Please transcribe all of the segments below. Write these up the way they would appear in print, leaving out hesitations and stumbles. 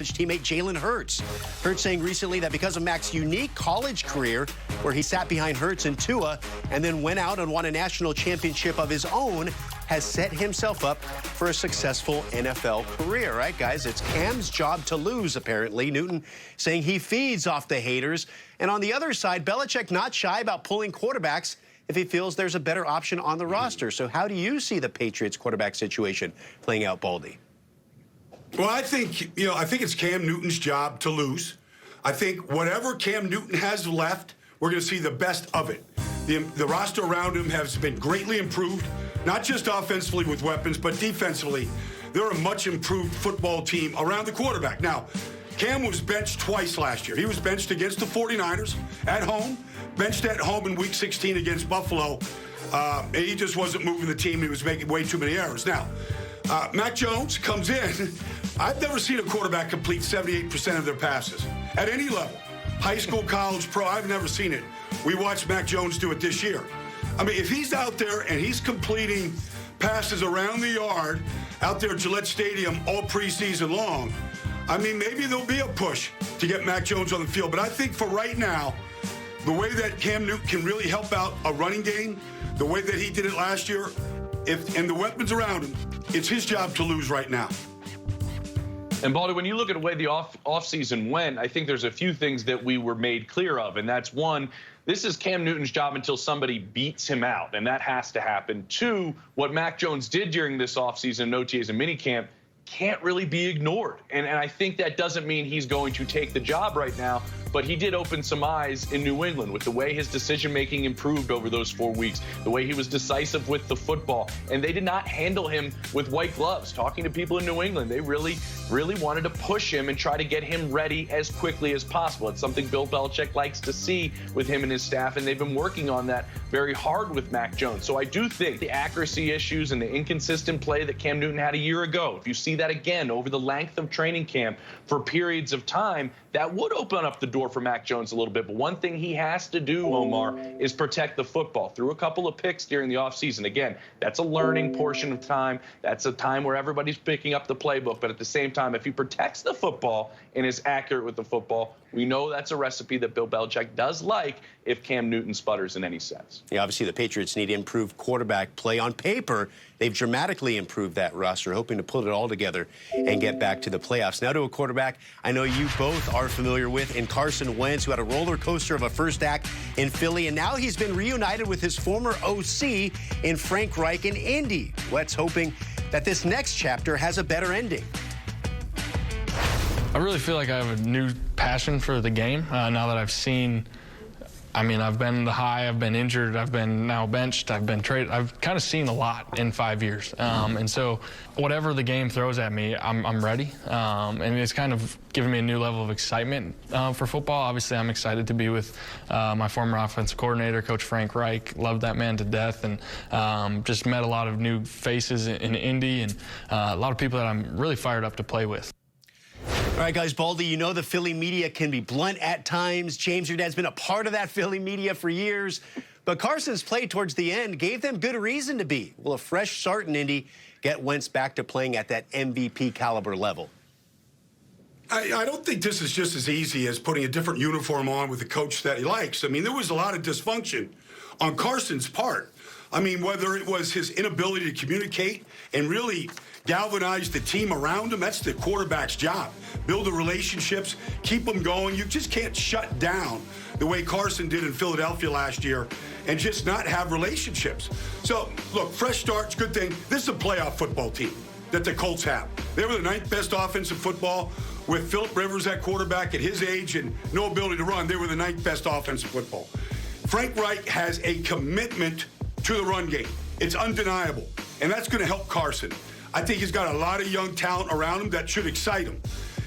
his teammate Jalen Hurts. Hurts saying recently that because of Mac's unique college career, where he sat behind Hurts and Tua and then went out and won a national championship of his own, has set himself up for a successful NFL career. Right, guys? It's Cam's job to lose, apparently. Newton saying he feeds off the haters. And on the other side, Belichick not shy about pulling quarterbacks if he feels there's a better option on the roster. So how do you see the Patriots quarterback situation playing out, Baldy? Well, I think it's Cam Newton's job to lose. I think whatever Cam Newton has left, we're going to see the best of it. The roster around him has been greatly improved, not just offensively with weapons, but defensively. They're a much improved football team around the quarterback. Now, Cam was benched twice last year. He was benched against the 49ers at home, benched at home in Week 16 against Buffalo, and he just wasn't moving the team. He was making way too many errors. Now, Mac Jones comes in. I've never seen a quarterback complete 78% of their passes at any level. High school, college, pro, I've never seen it. We watched Mac Jones do it this year. I mean, if he's out there and he's completing passes around the yard out there at Gillette Stadium all preseason long, I mean, maybe there'll be a push to get Mac Jones on the field. But I think for right now, the way that Cam Newton can really help out a running game, the way that he did it last year, and the weapons around him, it's his job to lose right now. And, Baldy, when you look at the way the offseason went, I think there's a few things that we were made clear of. And that's, one, this is Cam Newton's job until somebody beats him out, and that has to happen. Two, what Mac Jones did during this offseason in OTAs and minicamp can't really be ignored. And I think that doesn't mean he's going to take the job right now, but he did open some eyes in New England with the way his decision-making improved over those 4 weeks, the way he was decisive with the football. And they did not handle him with white gloves. Talking to people in New England, they really wanted to push him and try to get him ready as quickly as possible. It's something Bill Belichick likes to see with him and his staff, and they've been working on that very hard with Mac Jones. So I do think the accuracy issues and the inconsistent play that Cam Newton had a year ago, if you see that again over the length of training camp for periods of time, that would open up the door for Mac Jones a little bit. But one thing he has to do, Omar, is protect the football. Threw a couple of picks during the offseason. Again, that's a learning portion of time. That's a time where everybody's picking up the playbook. But at the same time, if he protects the football and is accurate with the football, we know that's a recipe that Bill Belichick does like if Cam Newton sputters in any sense. Yeah, obviously the Patriots need improved quarterback play. On paper, they've dramatically improved that roster, hoping to put it all together and get back to the playoffs. Now to a quarterback I know you both are familiar with in Carson Wentz, who had a roller coaster of a first act in Philly, and now he's been reunited with his former OC in Frank Reich in Indy. Let's hoping that this next chapter has a better ending. I really feel like I have a new passion for the game now that I've seen. I mean, I've been the high, I've been injured, I've been now benched, I've been traded. I've kind of seen a lot in 5 years. And so whatever the game throws at me, I'm ready. And it's kind of given me a new level of excitement for football. Obviously, I'm excited to be with my former offensive coordinator, Coach Frank Reich. Loved that man to death, and just met a lot of new faces in Indy and a lot of people that I'm really fired up to play with. All right, guys, Baldy, you know the Philly media can be blunt at times. James, your dad's been a part of that Philly media for years. But Carson's play towards the end gave them good reason to be. Will a fresh start in Indy get Wentz back to playing at that MVP caliber level? I don't think this is just as easy as putting a different uniform on with a coach that he likes. I mean, there was a lot of dysfunction on Carson's part. I mean, whether it was his inability to communicate and really galvanize the team around him, that's the quarterback's job. Build the relationships, keep them going. You just can't shut down the way Carson did in Philadelphia last year and just not have relationships. So, look, fresh start's a good thing. This is a playoff football team that the Colts have. They were the 9th best offensive football with Phillip Rivers at quarterback at his age and no ability to run. They were the 9th best offensive football. Frank Reich has a commitment to the run game. It's undeniable, and that's going to help Carson. I think he's got a lot of young talent around him that should excite him.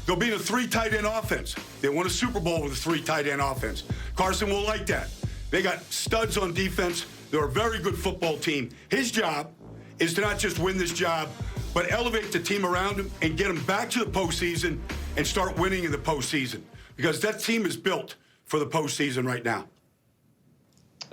They'll be in a 3 tight end offense. They won a Super Bowl with a 3 tight end offense. Carson will like that. They got studs on defense. They're a very good football team. His job is to not just win this job, but elevate the team around him and get them back to the postseason and start winning in the postseason, because that team is built for the postseason right now.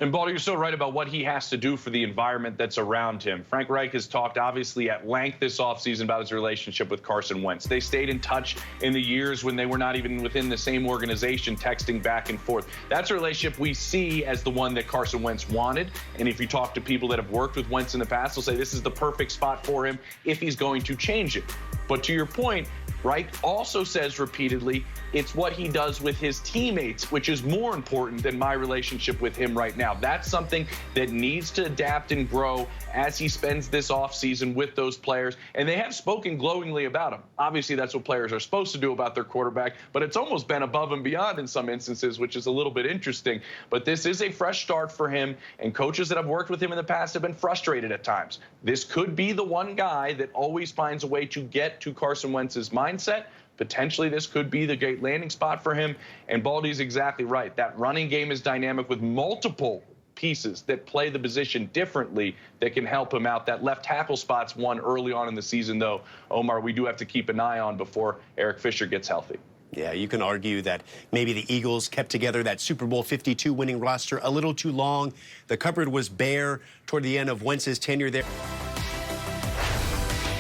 And Baldy, you're so right about what he has to do for the environment that's around him. Frank Reich has talked obviously at length this offseason about his relationship with Carson Wentz. They stayed in touch in the years when they were not even within the same organization, texting back and forth. That's a relationship we see as the one that Carson Wentz wanted. And if you talk to people that have worked with Wentz in the past, they'll say this is the perfect spot for him if he's going to change it. But to your point, Reich also says repeatedly it's what he does with his teammates, which is more important than my relationship with him right now. That's something that needs to adapt and grow as he spends this offseason with those players. And they have spoken glowingly about him. Obviously, that's what players are supposed to do about their quarterback, but it's almost been above and beyond in some instances, which is a little bit interesting. But this is a fresh start for him, and coaches that have worked with him in the past have been frustrated at times. This could be the one guy that always finds a way to get to Carson Wentz's mindset. Potentially, this could be the great landing spot for him. And Baldy's exactly right. That running game is dynamic with multiple pieces that play the position differently that can help him out. That left tackle spot's one early on in the season, though, Omar, we do have to keep an eye on before Eric Fisher gets healthy. Yeah, you can argue that maybe the Eagles kept together that Super Bowl 52 winning roster a little too long. The cupboard was bare toward the end of Wentz's tenure there.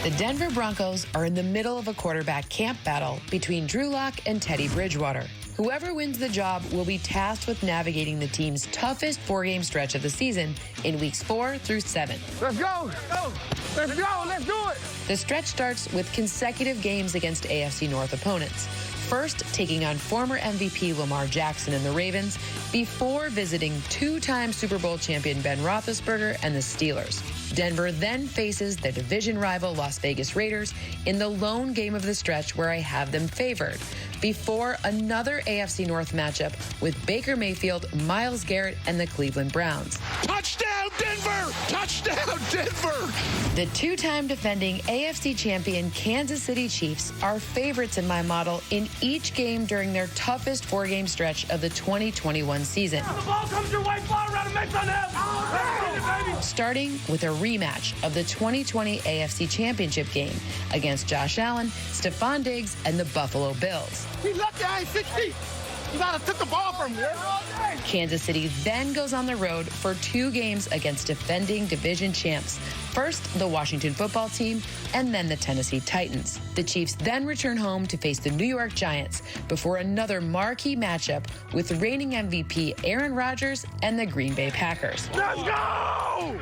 The Denver Broncos are in the middle of a quarterback camp battle between Drew Lock and Teddy Bridgewater. Whoever wins the job will be tasked with navigating the team's toughest four-game stretch of the season in weeks 4 through 7. Let's go! Let's go! Let's do it! The stretch starts with consecutive games against AFC North opponents. First, taking on former MVP Lamar Jackson and the Ravens before visiting two-time Super Bowl champion Ben Roethlisberger and the Steelers. Denver then faces their division rival Las Vegas Raiders in the lone game of the stretch where I have them favored, before another AFC North matchup with Baker Mayfield, Myles Garrett, and the Cleveland Browns. Touchdown, Denver! Touchdown, Denver! The two-time defending AFC champion Kansas City Chiefs are favorites in my model in each game during their toughest four-game stretch of the 2021 season. The ball comes your way, fly around and make on him! Starting with a rematch of the 2020 AFC Championship game against Josh Allen, Stephon Diggs, and the Buffalo Bills. He's lucky I ain't 6 feet. You gotta took the ball from him. Kansas City then goes on the road for two games against defending division champs. First, the Washington football team, and then the Tennessee Titans. The Chiefs then return home to face the New York Giants before another marquee matchup with reigning MVP Aaron Rodgers and the Green Bay Packers. Let's go!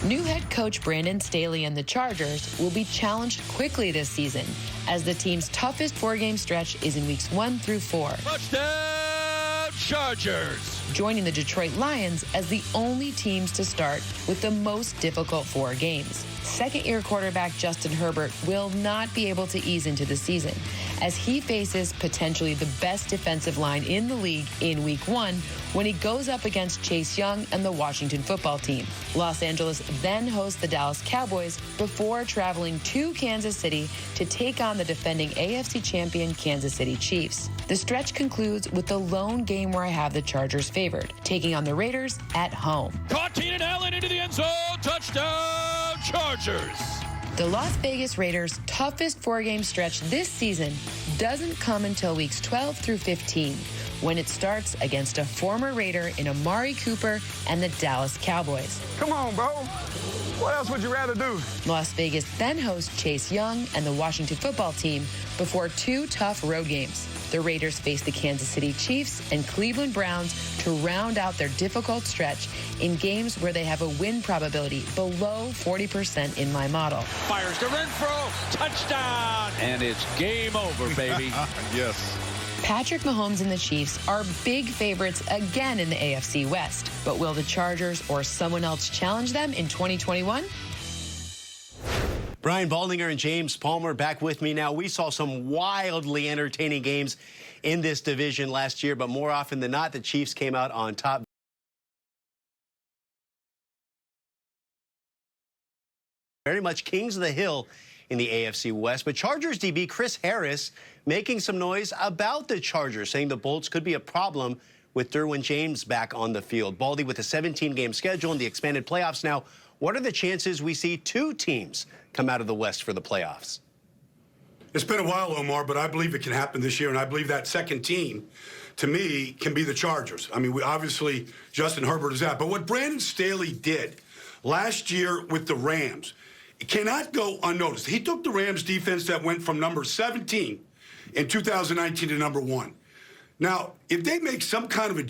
New head coach Brandon Staley and the Chargers will be challenged quickly this season, as the team's toughest four-game stretch is in weeks 1 through 4. Touchdown, Chargers! Joining the Detroit Lions as the only teams to start with the most difficult 4 games. Second-year quarterback Justin Herbert will not be able to ease into the season, as he faces potentially the best defensive line in the league in week 1 when he goes up against Chase Young and the Washington football team. Los Angeles then hosts the Dallas Cowboys before traveling to Kansas City to take on the defending AFC champion Kansas City Chiefs. The stretch concludes with the lone game where I have the Chargers favored, taking on the Raiders at home. Caught Keenan Allen into the end zone. Touchdown, Chargers! The Las Vegas Raiders' toughest four-game stretch this season doesn't come until weeks 12 through 15, when it starts against a former Raider in Amari Cooper and the Dallas Cowboys. Come on, bro. What else would you rather do? Las Vegas then hosts Chase Young and the Washington football team before two tough road games. The Raiders face the Kansas City Chiefs and Cleveland Browns to round out their difficult stretch in games where they have a win probability below 40% in my model. Fires to Renfro. Touchdown. And it's game over, baby. Yes. Patrick Mahomes and the Chiefs are big favorites again in the AFC West. But will the Chargers or someone else challenge them in 2021? Brian Baldinger and James Palmer back with me now. We saw some wildly entertaining games in this division last year, but more often than not, the Chiefs came out on top. Very much kings of the hill in the AFC West. But Chargers DB Chris Harris making some noise about the Chargers, saying the Bolts could be a problem with Derwin James back on the field. Baldy, with a 17-game schedule and the expanded playoffs now, what are the chances we see two teams come out of the West for the playoffs? It's been a while, Omar, but I believe it can happen this year, and I believe that second team, to me, can be the Chargers. I mean, obviously, Justin Herbert is out. But what Brandon Staley did last year with the Rams, it cannot go unnoticed. He took the Rams defense that went from number 17 in 2019 to number 1. Now, if they make some kind of a